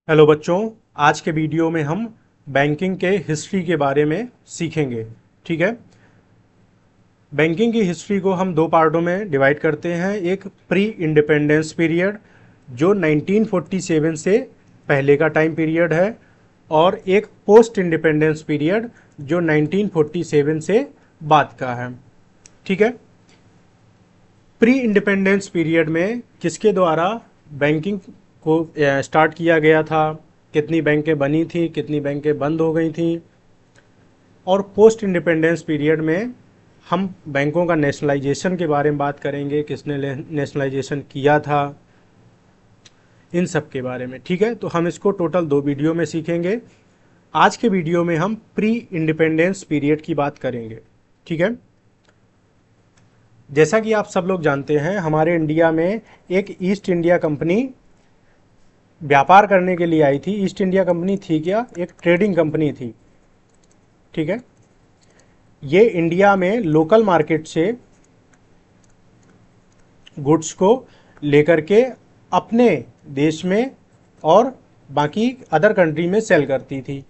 Hello बच्चों, आज के वीडियो में हम बैंकिंग के हिस्ट्री के बारे में सीखेंगे। ठीक है। बैंकिंग की हिस्ट्री को हम दो पार्टों में डिवाइड करते हैं। एक प्री इंडिपेंडेंस पीरियड जो 1947 से पहले का टाइम पीरियड है, और एक पोस्ट इंडिपेंडेंस पीरियड जो 1947 से बाद का है। ठीक है। प्री इंडिपेंडेंस पीरियड में किसके द्वारा बैंकिंग को स्टार्ट किया गया था, कितनी बैंकें बनी थी, कितनी बैंकें बंद हो गई थी, और पोस्ट इंडिपेंडेंस पीरियड में हम बैंकों का नेशनलाइजेशन के बारे में बात करेंगे, किसने नेशनलाइजेशन किया था, इन सब के बारे में। ठीक है। तो हम इसको टोटल दो वीडियो में सीखेंगे। आज के वीडियो में हम प्री इंडिपेंडेंस पीरियड की बात करेंगे। ठीक है। जैसा कि आप सब लोग जानते हैं, हमारे इंडिया में एक ईस्ट इंडिया कंपनी व्यापार करने के लिए आई थी। ईस्ट इंडिया कंपनी थी क्या? एक ट्रेडिंग कंपनी थी। ठीक है। ये इंडिया में लोकल मार्केट से गुड्स को लेकर के अपने देश में और बाकी अदर कंट्री में सेल करती थी।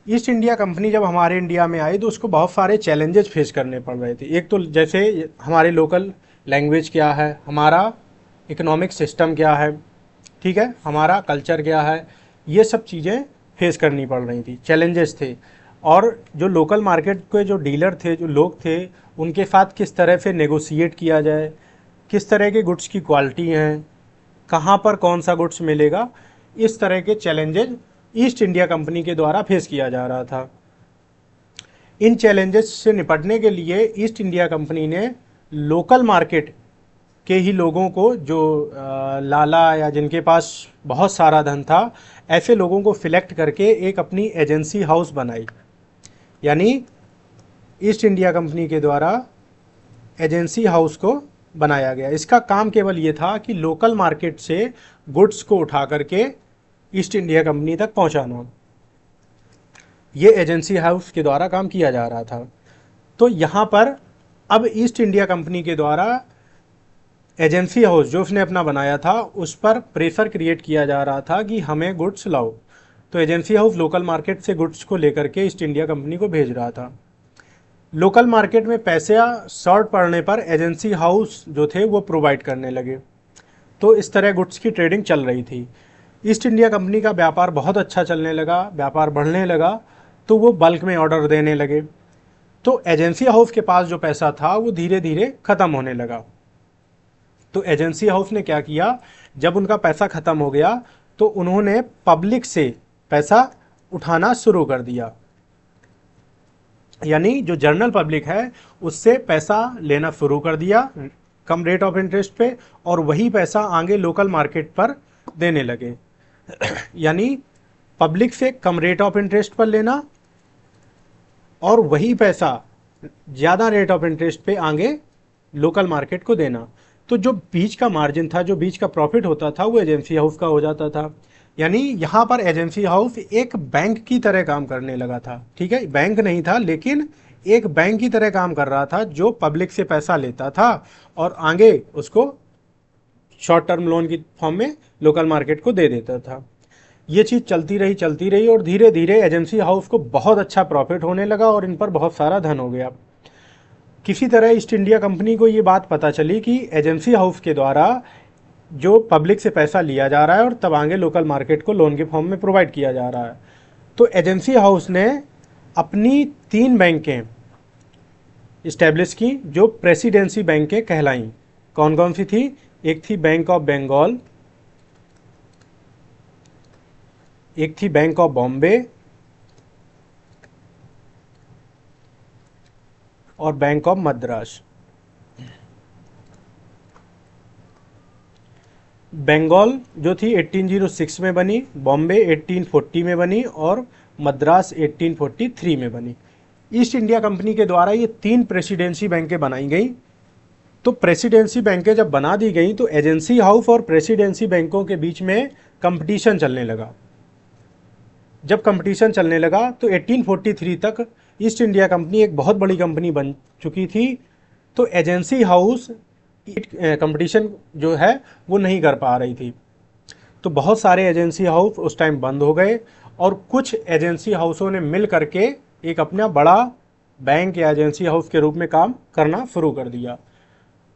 ईस्ट इंडिया कंपनी जब हमारे इंडिया में आई तो उसको बहुत सारे चैलेंजेस फेस करने पड़ रहे थे। एक तो जैसे हमारे लोकल लैंग्वेज क्या है, हमारा इकोनॉमिक सिस्टम क्या है, ठीक है, हमारा कल्चर क्या है, ये सब चीज़ें फेस करनी पड़ रही थी, चैलेंजेस थे। और जो लोकल मार्केट के जो डीलर थे, जो लोग थे, उनके साथ किस तरह से नेगोशिएट किया जाए, किस तरह के गुड्स की क्वालिटी हैं, कहाँ पर कौन सा गुड्स मिलेगा, इस तरह के चैलेंजेस ईस्ट इंडिया कंपनी के द्वारा फेस किया जा रहा था। इन चैलेंजेस से निपटने के लिए ईस्ट इंडिया कंपनी ने लोकल मार्केट के ही लोगों को, जो लाला या जिनके पास बहुत सारा धन था, ऐसे लोगों को सिलेक्ट करके एक अपनी एजेंसी हाउस बनाई। यानी ईस्ट इंडिया कंपनी के द्वारा एजेंसी हाउस को बनाया गया। इसका काम केवल ये था कि लोकल मार्केट से गुड्स को उठा करके ईस्ट इंडिया कंपनी तक पहुंचाना। ये एजेंसी हाउस के द्वारा काम किया जा रहा था। तो यहाँ पर अब ईस्ट इंडिया कंपनी के द्वारा एजेंसी हाउस जो उसने अपना बनाया था, उस पर प्रेशर क्रिएट किया जा रहा था कि हमें गुड्स लाओ। तो एजेंसी हाउस लोकल मार्केट से गुड्स को लेकर के ईस्ट इंडिया कंपनी को भेज रहा था। लोकल मार्केट में पैसे शॉर्ट पड़ने पर एजेंसी हाउस जो थे वो प्रोवाइड करने लगे। तो इस तरह गुड्स की ट्रेडिंग चल रही थी। ईस्ट इंडिया कंपनी का व्यापार बहुत अच्छा चलने लगा, व्यापार बढ़ने लगा, तो वो बल्क में ऑर्डर देने लगे। तो एजेंसी हाउस के पास जो पैसा था वो धीरे धीरे ख़त्म होने लगा। तो एजेंसी हाउस ने क्या किया, जब उनका पैसा ख़त्म हो गया तो उन्होंने पब्लिक से पैसा उठाना शुरू कर दिया। यानी जो जनरल पब्लिक है उससे पैसा लेना शुरू कर दिया कम रेट ऑफ इंटरेस्ट पे, और वही पैसा आगे लोकल मार्केट पर देने लगे। यानी पब्लिक से कम रेट ऑफ इंटरेस्ट पर लेना और वही पैसा ज़्यादा रेट ऑफ इंटरेस्ट पे आगे लोकल मार्केट को देना। तो जो बीच का मार्जिन था, जो बीच का प्रॉफिट होता था, वो एजेंसी हाउस का हो जाता था। यानी यहाँ पर एजेंसी हाउस एक बैंक की तरह काम करने लगा था। ठीक है, बैंक नहीं था लेकिन एक बैंक की तरह काम कर रहा था, जो पब्लिक से पैसा लेता था और आगे उसको शॉर्ट टर्म लोन की फॉर्म में लोकल मार्केट को दे देता था। ये चीज़ चलती रही और धीरे धीरे एजेंसी हाउस को बहुत अच्छा प्रॉफिट होने लगा और इन पर बहुत सारा धन हो गया। किसी तरह ईस्ट इंडिया कंपनी को ये बात पता चली कि एजेंसी हाउस के द्वारा जो पब्लिक से पैसा लिया जा रहा है और तब आगे लोकल मार्केट को लोन के फॉर्म में प्रोवाइड किया जा रहा है। तो एजेंसी हाउस ने अपनी 3 बैंकें इस्टेब्लिश की जो प्रेसिडेंसी बैंकें कहलाईं। कौन कौन सी थी? एक थी बैंक ऑफ बंगाल, एक थी बैंक ऑफ बॉम्बे और बैंक ऑफ मद्रास। बंगाल जो थी 1806 में बनी, बॉम्बे 1840 में बनी और मद्रास 1843 में बनी। ईस्ट इंडिया कंपनी के द्वारा ये 3 प्रेसिडेंसी बैंकें बनाई गई। तो प्रेसिडेंसी बैंकें जब बना दी गई तो एजेंसी हाउस और प्रेसिडेंसी बैंकों के बीच में कंपटीशन चलने लगा। जब कंपटीशन चलने लगा तो 1843 तक ईस्ट इंडिया कंपनी एक बहुत बड़ी कंपनी बन चुकी थी। तो एजेंसी हाउस कंपटीशन जो है वो नहीं कर पा रही थी। तो बहुत सारे एजेंसी हाउस उस टाइम बंद हो गए और कुछ एजेंसी हाउसों ने मिल करके एक अपना बड़ा बैंक या एजेंसी हाउस के रूप में काम करना शुरू कर दिया।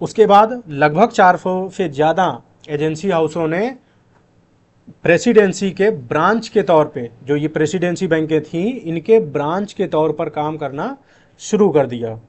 उसके बाद लगभग 400 से ज़्यादा एजेंसी हाउसों ने प्रेसिडेंसी के ब्रांच के तौर पे, जो ये प्रेसिडेंसी बैंकें थीं, इनके ब्रांच के तौर पर काम करना शुरू कर दिया।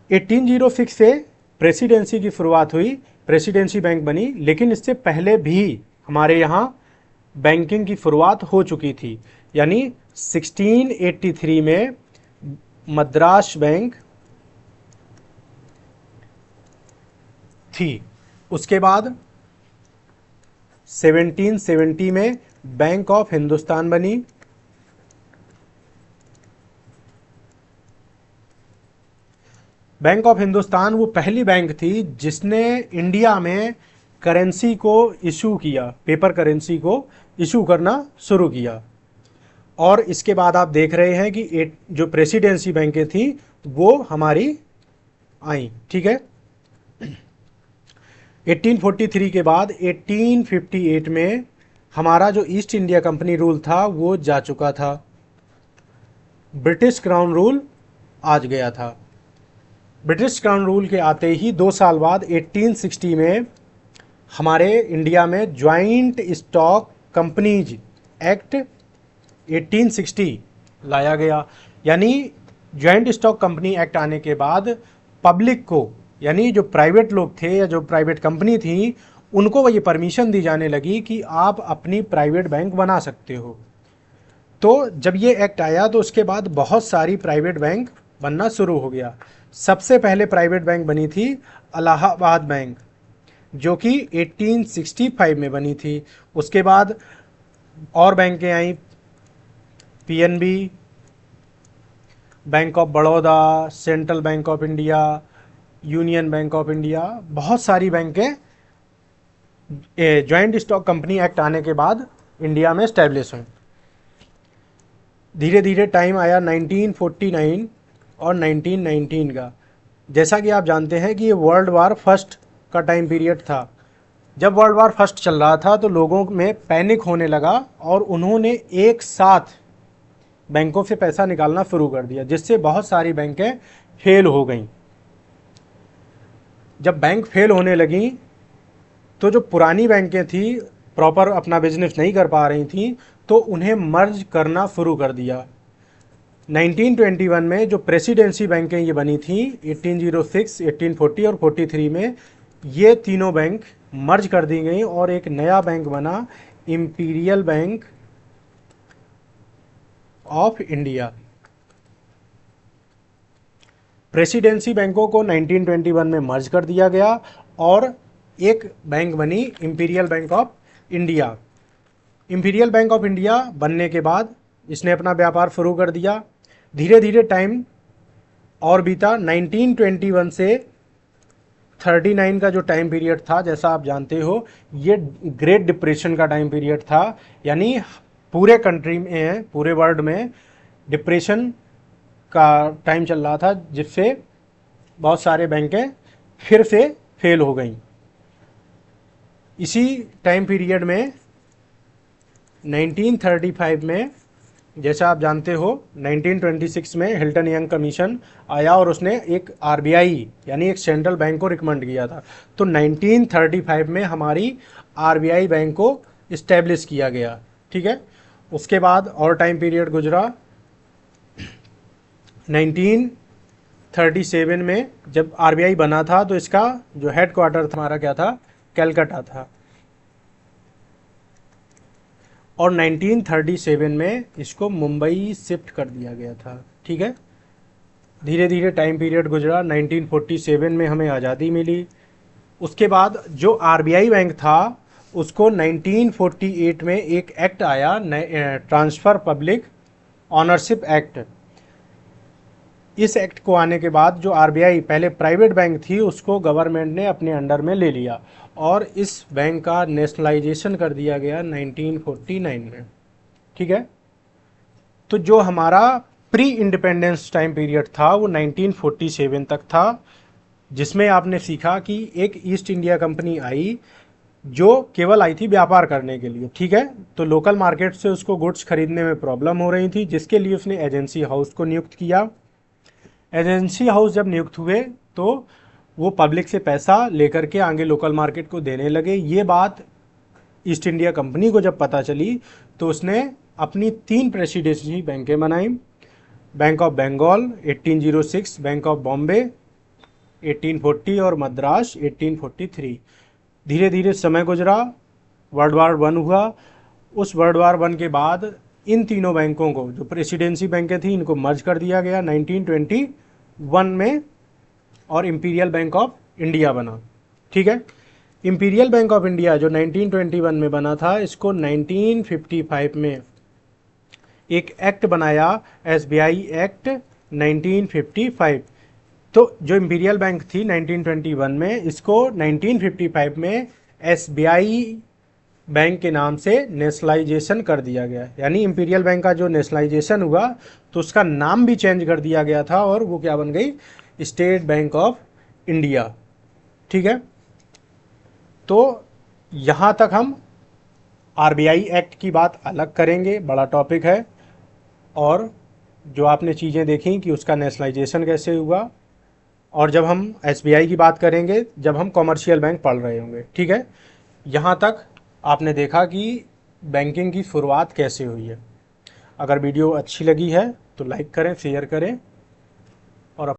1806 से प्रेसिडेंसी की शुरुआत हुई, प्रेसिडेंसी बैंक बनी, लेकिन इससे पहले भी हमारे यहाँ बैंकिंग की शुरुआत हो चुकी थी। यानी 1683 में मद्रास बैंक थी। उसके बाद 1770 में बैंक ऑफ हिंदुस्तान बनी। बैंक ऑफ हिंदुस्तान वो पहली बैंक थी जिसने इंडिया में करेंसी को इशू किया, पेपर करेंसी को इशू करना शुरू किया। और इसके बाद आप देख रहे हैं कि जो प्रेसिडेंसी बैंकें थी वो हमारी आई। ठीक है, 1843 के बाद 1858 में हमारा जो ईस्ट इंडिया कंपनी रूल था वो जा चुका था, ब्रिटिश क्राउन रूल आ गया था। ब्रिटिश क्राउन रूल के आते ही 2 साल बाद 1860 में हमारे इंडिया में ज्वाइंट स्टॉक कंपनीज एक्ट 1860 लाया गया। यानी ज्वाइंट स्टॉक कंपनी एक्ट आने के बाद पब्लिक को, यानी जो प्राइवेट लोग थे या जो प्राइवेट कंपनी थी, उनको ये परमिशन दी जाने लगी कि आप अपनी प्राइवेट बैंक बना सकते हो। तो जब ये एक्ट आया तो उसके बाद बहुत सारी प्राइवेट बैंक बनना शुरू हो गया। सबसे पहले प्राइवेट बैंक बनी थी इलाहाबाद बैंक, जो कि 1865 में बनी थी। उसके बाद और बैंकें आई, PNB, bank of Baroda, central bank of India, union bank of India, बहुत सारी बैंकें ज्वाइंट स्टॉक कंपनी एक्ट आने के बाद इंडिया में इस्टेब्लिश हुई। धीरे धीरे टाइम आया 1949 और 1919 का। जैसा कि आप जानते हैं कि ये वर्ल्ड वार फर्स्ट का टाइम पीरियड था। जब वर्ल्ड वार फर्स्ट चल रहा था तो लोगों में पैनिक होने लगा और उन्होंने एक साथ बैंकों से पैसा निकालना शुरू कर दिया, जिससे बहुत सारी बैंकें फेल हो गईं। जब बैंक फेल होने लगी तो जो पुरानी बैंकें थी, प्रॉपर अपना बिजनेस नहीं कर पा रही थी, तो उन्हें मर्ज करना शुरू कर दिया। 1921 में जो प्रेसिडेंसी बैंकें ये बनी थी, 1806, 1840 और 43 में, ये तीनों बैंक मर्ज कर दी गई और एक नया बैंक बना, imperial bank of India. Presidency बैंकों को 1921 में मर्ज कर दिया गया और एक बैंक बनी imperial bank of India. Imperial bank of India बनने के बाद इसने अपना व्यापार शुरू कर दिया। धीरे धीरे टाइम और बीता। 1921 से 39 का जो टाइम पीरियड था, जैसा आप जानते हो, ये ग्रेट डिप्रेशन का टाइम पीरियड था। यानी पूरे कंट्री में, पूरे वर्ल्ड में डिप्रेशन का टाइम चल रहा था, जिससे बहुत सारे बैंकें फिर से फेल हो गईं। इसी टाइम पीरियड में 1935 में, जैसा आप जानते हो, 1926 में हिल्टन यंग कमीशन आया और उसने एक आरबीआई यानी एक सेंट्रल बैंक को रिकमेंड किया था। तो 1935 में हमारी आरबीआई बैंक को इस्टेब्लिश किया गया। ठीक है, उसके बाद और टाइम पीरियड गुजरा। 1937 में जब आरबीआई बना था तो इसका जो हेड क्वार्टर था हमारा क्या था, कलकत्ता था। और 1937 में इसको मुंबई शिफ्ट कर दिया गया था। ठीक है, धीरे धीरे टाइम पीरियड गुजरा। 1947 में हमें आज़ादी मिली। उसके बाद जो आरबीआई बैंक था उसको 1948 में एक एक्ट आया, ट्रांसफ़र पब्लिक ऑनरशिप एक्ट। इस एक्ट को आने के बाद जो आरबीआई पहले प्राइवेट बैंक थी उसको गवर्नमेंट ने अपने अंडर में ले लिया और इस बैंक का नेशनलाइजेशन कर दिया गया 1949 में। ठीक है, तो जो हमारा प्री इंडिपेंडेंस टाइम पीरियड था वो 1947 तक था, जिसमें आपने सीखा कि एक ईस्ट इंडिया कंपनी आई जो केवल आई थी व्यापार करने के लिए, ठीक है। तो लोकल मार्केट से उसको गुड्स खरीदने में प्रॉब्लम हो रही थी, जिसके लिए उसने एजेंसी हाउस को नियुक्त किया। एजेंसी हाउस जब नियुक्त हुए तो वो पब्लिक से पैसा लेकर के आगे लोकल मार्केट को देने लगे। ये बात ईस्ट इंडिया कंपनी को जब पता चली तो उसने अपनी 3 प्रेसिडेंसी बैंकें बनाई। Bank of Bengal 1806, bank of Bombay 1840 और मद्रास 1843। धीरे धीरे समय गुजरा, वर्ल्ड वार वन हुआ। उस वर्ल्ड वार वन के बाद इन तीनों बैंकों को, जो प्रेसिडेंसी बैंकें थी, इनको मर्ज कर दिया गया 1921 में, और इंपीरियल बैंक ऑफ इंडिया बना, ठीक है। इंपीरियल बैंक ऑफ इंडिया जो 1921 में बना था, इसको 1955 में एक एक्ट बनाया, एसबीआई एक्ट 1955। तो जो इंपीरियल बैंक थी 1921 में, इसको 1955 में एसबीआई बैंक के नाम से नेशनलाइजेशन कर दिया गया। यानी इंपीरियल बैंक का जो नेशनलाइजेशन हुआ तो उसका नाम भी चेंज कर दिया गया था, और वो क्या बन गई, स्टेट बैंक ऑफ इंडिया, ठीक है। तो यहाँ तक हम आरबीआई एक्ट की बात अलग करेंगे, बड़ा टॉपिक है। और जो आपने चीज़ें देखी कि उसका नेशनलाइजेशन कैसे हुआ, और जब हम एसबीआई की बात करेंगे जब हम कॉमर्शियल बैंक पढ़ रहे होंगे, ठीक है। यहाँ तक आपने देखा कि बैंकिंग की शुरुआत कैसे हुई है। अगर वीडियो अच्छी लगी है तो लाइक करें, शेयर करें।